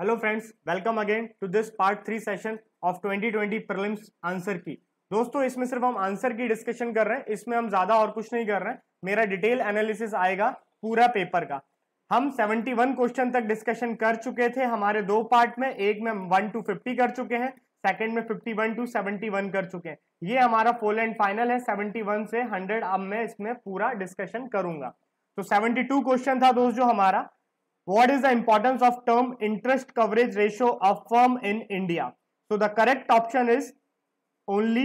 Hello friends, welcome again to this part 3 session of 2020 prelims answer key. दोस्तों, इसमें सिर्फ हम आंसर की डिस्कशन कर रहे हैं, इसमें हम ज्यादा और कुछ नहीं कर रहे हैं। मेरा डिटेल एनालिसिस आएगा पूरा पेपर का। हम 71 क्वेश्चन तक डिस्कशन कर चुके थे हमारे दो पार्ट में, एक में 1 to 50 कर चुके हैं, सेकंड में 51 to 71 कर चुके हैं। ये हमारा फुल एंड फाइनल है 71 से 100। अब मैं इसमें पूरा डिस्कशन करूंगा। तो 72 क्वेश्चन था दोस्त जो हमारा, what is the importance of term interest coverage ratio of firm in India? So the correct option is only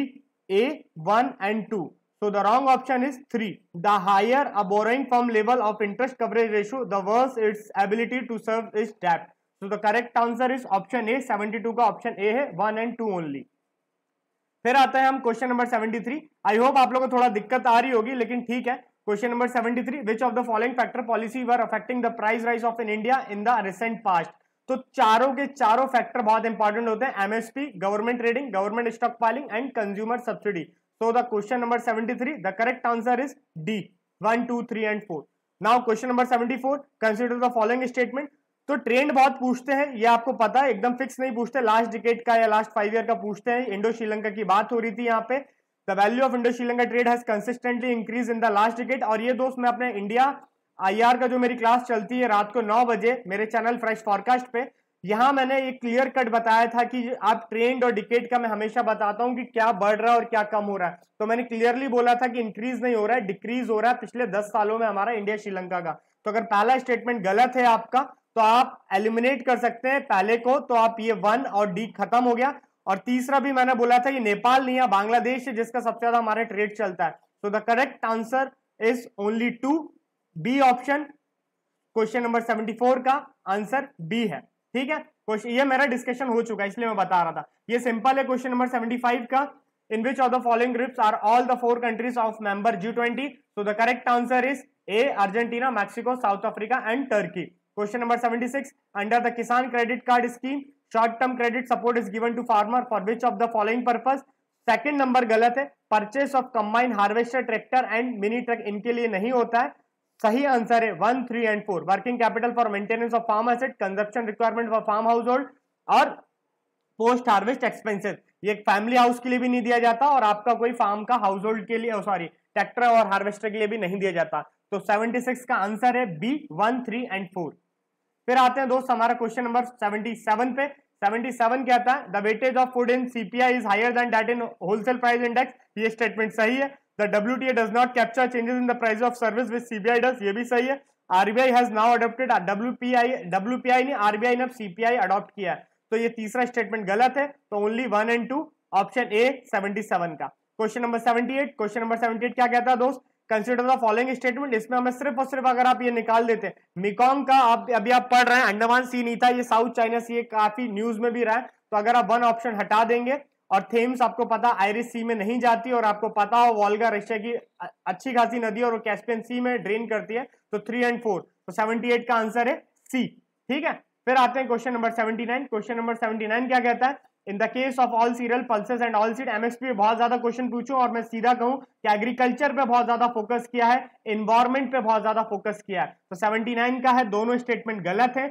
A, 1 and 2. So the wrong option is 3. The higher a borrowing firm level of interest coverage ratio, the worse its ability to serve its debt. So the correct answer is option A. 72 का option A है, 1 and 2 only. फिर आता है हम question number 73। I hope आप लोगों को थोड़ा दिक्कत आ रही होगी, लेकिन ठीक है। Question number 73, which of the following factor policy were affecting the price rise of in India in the recent past. तो चारों के चारों फैक्टर बहुत इंपॉर्टेंट होते हैं, MSP, government trading, government stock filing and consumer subsidy. So the question number 73, the correct answer is D, 1, 2, 3 and 4। Now question number 74, consider the following statement. तो trend बहुत पूछते हैं, ये आपको पता है, एकदम फिक्स नहीं पूछते, लास्ट डिकेड का या लास्ट 5 ईयर का पूछते हैं। इंडो श्रीलंका की बात हो रही थी यहाँ पे। The value of Indo Sri Lanka trade has consistently increase in the last decade. और ये दोस्त मैं अपने इंडिया आईआर का जो मेरी क्लास चलती है रात को 9 बजे मेरे चैनल फ्रेश फॉरकास्ट पे, यहाँ मैंने एक क्लियर कट बताया था कि आप ट्रेंड और डिकेड का मैं हमेशा बताता हूँ कि क्या बढ़ रहा है और क्या कम हो रहा है। तो मैंने क्लियरली बोला था कि इंक्रीज नहीं हो रहा है, डिक्रीज हो रहा है पिछले 10 सालों में हमारा इंडिया श्रीलंका का। तो अगर पहला स्टेटमेंट गलत है आपका तो आप एलिमिनेट कर सकते हैं पहले को, तो आप ये 1 और डी खत्म हो गया। और तीसरा भी मैंने बोला था ये नेपाल नहीं है, बांग्लादेश है जिसका सबसे ज्यादा हमारा ट्रेड चलता है। तो the correct answer is only 2, B option. Question number 74 का आंसर बी है, ठीक है। क्वेश्चन ये मेरा डिस्कशन हो चुका है इसलिए मैं बता रहा था, ये सिंपल है। क्वेश्चन नंबर 75 का, in which of the following groups are all the 4 countries of member G20? So the correct answer is A, Argentina, Mexico, South Africa and Turkey. Question number 76, under the Kisan Credit Card Scheme, short term credit support is given to farmer for which of the following purpose? Second number गलत है, purchase of combine harvester, tractor and mini truck इनके लिए नहीं होता है। सही answer है 1, 3 and 4। Working capital for maintenance of farm asset, consumption requirement for farm household और पोस्ट हार्वेस्ट एक्सपेंसेस। ये एक फैमिली हाउस के लिए भी नहीं दिया जाता और आपका कोई फार्म का हाउस होल्ड के लिए, सॉरी, ट्रैक्टर और हार्वेस्टर के लिए भी नहीं दिया जाता। तो 76 का आंसर है बी, 1, 3 एंड 4। फिर आते हैं दोस्त हमारा क्वेश्चन नंबर 77 पे। 77 कहता है the weightage of food in CPI is higher than that in wholesale price index. ये स्टेटमेंट सही है। The WTA does not capture changes in the price of service which CBI does, ये भी सही है। RBI has now adopted WPI ने, RBI ने CPI adopt किया है। तो ये तीसरा स्टेटमेंट गलत है, तो ओनली 1 एंड 2, ऑप्शन ए 77 का। क्वेश्चन नंबर 78, क्वेश्चन नंबर 78 क्या कहता है दोस्त, कंसिडर द फॉलोइंग स्टेटमेंट। इसमें हमें सिर्फ और सिर्फ अगर आप ये निकाल देते, मिकॉम का आप अभी आप पढ़ रहे हैं, अंडमान सी नहीं था, ये साउथ चाइना सी, काफी न्यूज में भी रहा है। तो अगर आप 1 ऑप्शन हटा देंगे और थेम्स आपको पता आयरिश सी में नहीं जाती और आपको पता हो वोल्गा रशिया की अच्छी खासी नदी और वो कैस्पियन सी में ड्रेन करती है, तो 3 एंड 4, तो 78 का आंसर है सी, ठीक है। फिर आते हैं क्वेश्चन नंबर 79। क्वेश्चन नंबर 79 क्या कहता है, in the case of all serial pulses and all seed, MSP बहुत ज्यादा क्वेश्चन पूछूं और मैं सीधा कहूं कि एग्रीकल्चर पे बहुत ज्यादा फोकस किया है, एनवायरमेंट पे बहुत ज्यादा फोकस किया है। तो 79 का है, दोनों स्टेटमेंट गलत है,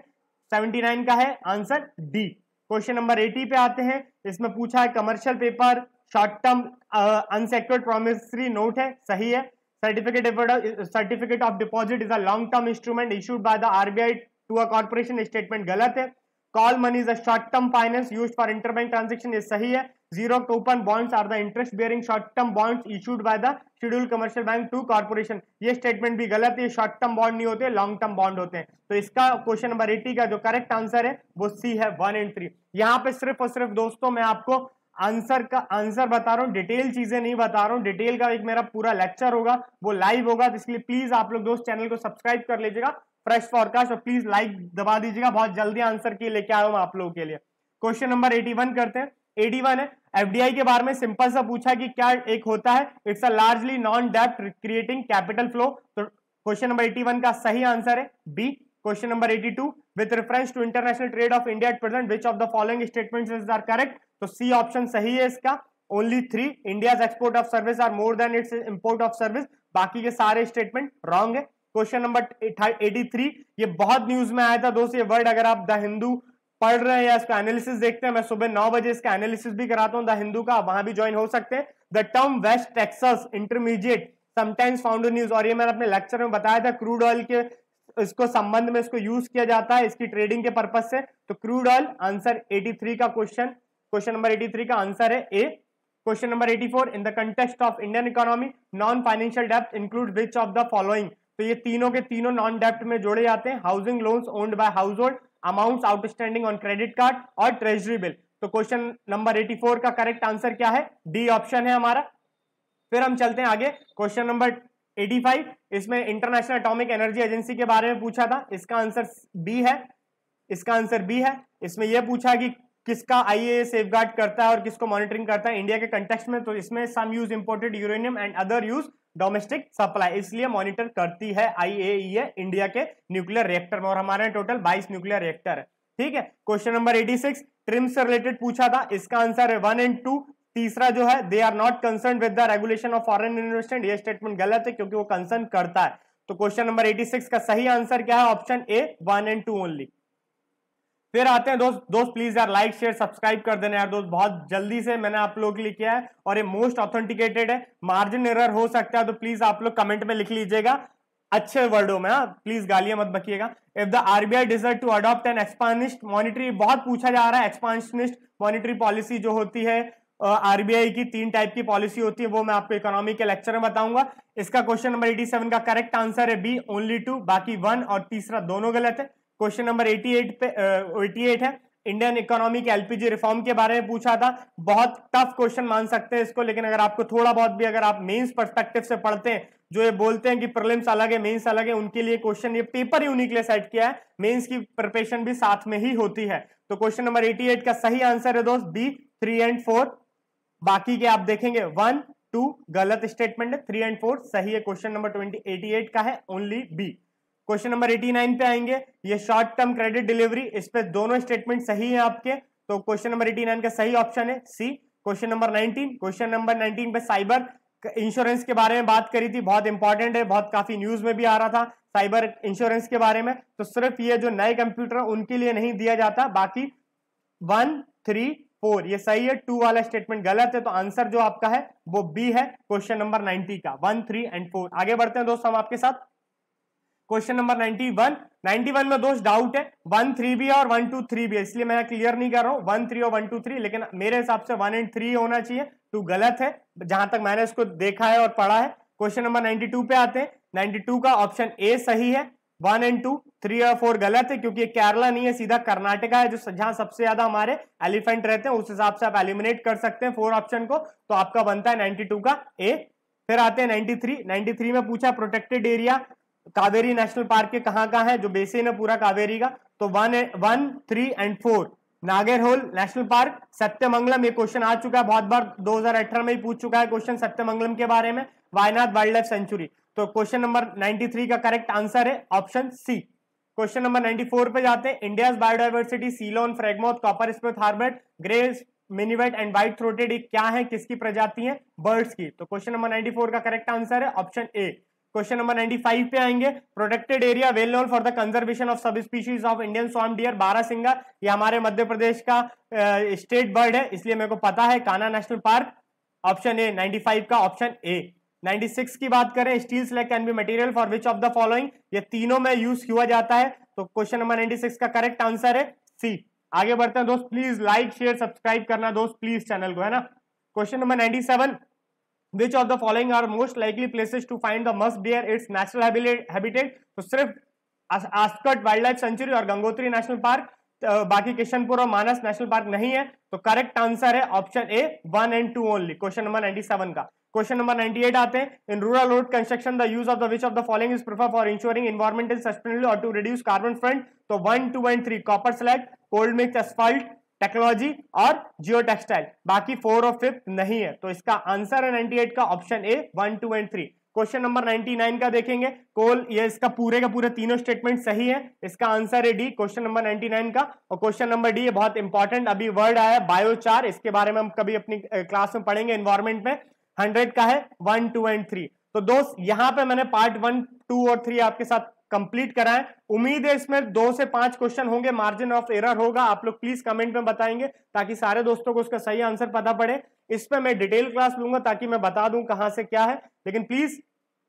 79 का है आंसर डी। क्वेश्चन नंबर 80 पे आते हैं। इसमें पूछा है commercial paper short term unsecured promissory note है, सही है। Certificate of deposit is a long term instrument issued by the RBI to a corporation, statement गलत है। Call money is a short term finance used for interbank transaction, ये सही है। Zero coupon bonds are the interest bearing short term bonds issued by the scheduled commercial bank to corporation, ये statement भी गलत है। Short term bond नहीं होते, long term bond होते हैं। तो इसका क्वेश्चन नंबर 80 का जो करेक्ट आंसर है वो सी है, 1 एंड 3। यहाँ पे सिर्फ और सिर्फ दोस्तों मैं आपको आंसर का आंसर बता रहा हूँ, डिटेल चीजें नहीं बता रहा हूँ। डिटेल का एक मेरा पूरा लेक्चर होगा, वो लाइव होगा, तो इसलिए प्लीज आप लोग दोस्त चैनल को सब्सक्राइब कर लीजिएगा फ्रेश फॉरकास्ट, और प्लीज लाइक दबा दीजिएगा, बहुत जल्दी आंसर की लेके आया हूं आप लोगों के लिए। क्वेश्चन नंबर 81 करते हैं। 81 है, एफडीआई के बारे में सिंपल सा पूछा कि क्या एक होता है, इट्स अ लार्जली नॉन डेप्ट क्रिएटिंग कैपिटल फ्लो। तो क्वेश्चन नंबर 81 का सही आंसर है B. Question number 82, with reference to international trade of India at present which of the following statements are correct? तो सी ऑप्शन सही है इसका, only 3। India's export of service are more than its import of service, बाकी के सारे statement wrong है। Question number 83, ये बहुत न्यूज में आया था दोस्त, ये वर्ड अगर आप द हिंदू पढ़ रहे हैं या इसका एनालिसिस देखते हैं, मैं सुबह 9 बजे इसका एनालिसिस भी कराता हूं द हिंदू का, वहां भी ज्वाइन हो सकते हैं। The term West Texas intermediate sometimes found in news, और ये मैंने अपने लेक्चर में बताया था, क्रूड ऑयल के इसको संबंध में इसको यूज किया जाता है इसकी ट्रेडिंग के पर्पज से। तो क्रूड ऑयल आंसर 83 का क्वेश्चन नंबर 83 का आंसर है A. Question number 84, in the context of Indian economy non financial डेब्ट include which of the following, तो ये तीनों के तीनों नॉन डेब्ट में जोड़े जाते हैं, housing loans owned by house hold, amounts outstanding on credit card और ट्रेजरी बिल। तो क्वेश्चन नंबर 84 का करेक्ट आंसर क्या है, डी ऑप्शन है हमारा। फिर हम चलते हैं आगे, क्वेश्चन नंबर 85, इसमें इंटरनेशनल एटॉमिक एनर्जी एजेंसी के बारे में पूछा था, इसका आंसर बी है, इसका आंसर बी है। इसमें यह पूछा कि किसका आईएए सेफगार्ड करता है और किसको मॉनिटरिंग करता है इंडिया के कंटेक्स्ट में, तो इसमें some use imported uranium and other use domestic supply, इसलिए मॉनिटर करती है आईएईए इंडिया के न्यूक्लियर रिएक्टर में, और हमारे टोटल 22 न्यूक्लियर रिएक्टर है। ठीक है, क्वेश्चन नंबर 86 ट्रिम से रिलेटेड पूछा था, इसका आंसर है 1 एंड 2। तीसरा जो है they are not concern with the regulation of foreign investment, ये स्टेटमेंट गलत है क्योंकि वो कंसर्न करता है। तो क्वेश्चन नंबर 86 का सही आंसर क्या है, ऑप्शन ए 1 एंड 2 ओनली। फिर आते हैं दोस्त प्लीज यार लाइक शेयर सब्सक्राइब कर देना यार दोस्त, बहुत जल्दी से मैंने आप लोगों के लिए किया है और ये मोस्ट ऑथेंटिकेटेड है, मार्जिन एरर हो सकता है तो प्लीज आप लोग कमेंट में लिख लीजिएगा अच्छे वर्डों में, प्लीज गालियां मत बकिएगा। If the RBI decide to adopt an expansionist monetary, बहुत पूछा जा रहा है, एक्सपांशनिस्ट मॉनेटरी पॉलिसी जो होती है आरबीआई की 3 टाइप की पॉलिसी होती है, वो मैं आपको इकोनॉमी के लेक्चर में बताऊंगा। इसका क्वेश्चन नंबर 87 का करेक्ट आंसर है बी ओनली 2, बाकी 1 और तीसरा दोनों गलत है। क्वेश्चन नंबर 88 है, इंडियन इकोनॉमी के एलपीजी रिफॉर्म के बारे में पूछा था, बहुत टफ क्वेश्चन मान सकते हैं इसको, लेकिन अगर आपको थोड़ा बहुत भी अगर आप मेंस पर्सपेक्टिव से पढ़ते हैं, जो ये बोलते हैं कि प्रीलिम्स अलग है मेंस अलग है, उनके लिए क्वेश्चन ये पेपर ही उन्हीं के लिए सेट किया है, मेंस की प्रिपरेशन भी साथ में ही होती है। तो क्वेश्चन नंबर 88 का सही आंसर है दोस्त बी 3 एंड 4, बाकी के आप देखेंगे 1 2 गलत स्टेटमेंट है, 3 एंड 4 सही है। क्वेश्चन नंबर 88 का है ओनली बी। क्वेश्चन नंबर 89 पे आएंगे, ये शॉर्ट टर्म क्रेडिट डिलीवरी, इस पे दोनों स्टेटमेंट सही है आपके, तो क्वेश्चन नंबर 89 का सही ऑप्शन है सी। क्वेश्चन नंबर 19 पे साइबर इंश्योरेंस के बारे में बात करी थी, बहुत इंपॉर्टेंट है, बहुत काफी न्यूज में भी आ रहा था साइबर इंश्योरेंस के बारे में, तो सिर्फ ये जो नए कंप्यूटर उनके लिए नहीं दिया जाता, बाकी 1 3 4 ये सही है, 2 वाला स्टेटमेंट गलत है, तो आंसर जो आपका है वो बी है क्वेश्चन नंबर 90 का, 1 3 एंड 4। आगे बढ़ते हैं दोस्त हम आपके साथ, क्वेश्चन नंबर 91 में दोस्त डाउट है, 1 3 भी है और 1 2 3 भी है, इसलिए मैं क्लियर नहीं कर रहा हूं 1 3 और 1 2 3, लेकिन मेरे हिसाब से 1 एंड 3 होना चाहिए, 2 गलत है जहां तक मैंने इसको देखा है और पढ़ा है। क्वेश्चन नंबर 92 पे आते हैं, 92 का ऑप्शन ए सही है, 1 एंड 2 3 और 4 गलत है क्योंकि केरला नहीं है, सीधा कर्नाटका है, जो जहां सबसे ज्यादा हमारे एलिफेंट रहते हैं, उस हिसाब से आप एलिमिनेट कर सकते हैं 4 ऑप्शन को, तो आपका बनता है 92 का ए। फिर आते हैं 93 में पूछा protected area Kaveri national park के कहां है, जो बेसिन है पूरा कावेरी का, तो 1 3 and 4 Nagarhole national park, Sathyamangalam, ये क्वेश्चन आ चुका है बहुत बार, 2018 में ही पूछ चुका है क्वेश्चन सत्यमंगलम के बारे में, वायनाड वाइल्ड लाइफ सेंचुरी, तो क्वेश्चन नंबर 93 का करेक्ट आंसर है ऑप्शन सी। क्वेश्चन नंबर 94 पे जाते हैं, India's biodiversity Ceylon frogmouth coppersmith barbet grey minivet and white throated क्या है, किसकी प्रजाति है, बर्ड्स की, तो क्वेश्चन नंबर 94 का करेक्ट आंसर है ऑप्शन ए। क्वेश्चन नंबर 95 पे आएंगे, protected area well known for the conservation of subspecies of Indian स्वार्म डियर बारहसिंगा, ये हमारे मध्य प्रदेश का स्टेट बर्ड है, इसलिए मेरे को पता है, Kanha national park, option A 95 का ऑप्शन ए। 96 की बात करें, steel slag can be material for which of the following, ये तीनों में यूज किया जाता है, तो क्वेश्चन नंबर 96 का करेक्ट आंसर है सी। आगे बढ़ते हैं दोस्त, प्लीज लाइक शेयर सब्सक्राइब करना दोस्त प्लीज चैनल को, है ना। Question number 97, Which of the following are most likely places to find the musk deer its natural habitat, तो सिर्फ आस्कट वाइल्ड लाइफ सेंचुरी और गंगोत्री नेशनल पार्क, बाकी किशनपुर और मानस नेशनल पार्क नहीं है, तो करेक्ट आंसर है option A 1 and 2 only, question number 97 का। क्वेश्चन नंबर 98 आते हैं, in rural road construction the use of the which of the following is prefer for ensuring environmental sustainability और टू रिड्यूस कार्बन फ्रंट, तो 1 2 and 3 copper slag, cold mix asphalt, technology और जियो textile, बाकी 4 और 5 नहीं है, तो इसका आंसर है 98 का option A 1 2 and 3। Question number 99 का देखेंगे, कोल, ये इसका पूरे का पूरे तीनों स्टेटमेंट सही है, इसका आंसर है डी क्वेश्चन नंबर 99 का। और क्वेश्चन नंबर डी बहुत इंपॉर्टेंट अभी वर्ड आया बायोचार, इसके बारे में हम कभी अपनी क्लास में पढ़ेंगे एनवायरमेंट में, 100 का है 1 2 एंड 3। तो दोस्त यहाँ पे मैंने पार्ट 1 2 और 3 आपके साथ कंप्लीट कराएं। उम्मीद है इसमें 2 से 5 क्वेश्चन होंगे, मार्जिन ऑफ एरर होगा, आप लोग प्लीज कमेंट में बताएंगे ताकि सारे दोस्तों को उसका सही आंसर पता पड़े। इस पे मैं डिटेल क्लास लूंगा ताकि मैं बता दूं कहां से क्या है, लेकिन प्लीज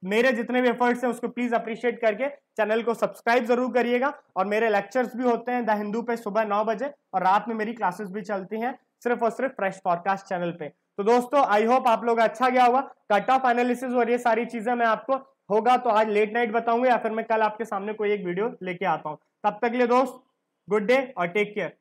मेरे जितने भी एफर्ट्स हैं उसको प्लीज अप्रिशिएट करके चैनल को सब्सक्राइब जरूर करिएगा। और मेरे लेक्चर्स भी होते हैं द हिंदू पे सुबह 9 बजे, और रात में मेरी क्लासेस भी चलती हैं सिर्फ और सिर्फ फ्रेश पॉडकास्ट चैनल पे। तो दोस्तों आई होप आप लोग अच्छा गया होगा, कट ऑफ एनालिसिस और ये सारी चीजें मैं आपको होगा तो आज लेट नाइट बताऊंगा, या फिर मैं कल आपके सामने कोई एक वीडियो लेके आता हूं। तब तक के लिए दोस्त गुड डे और टेक केयर।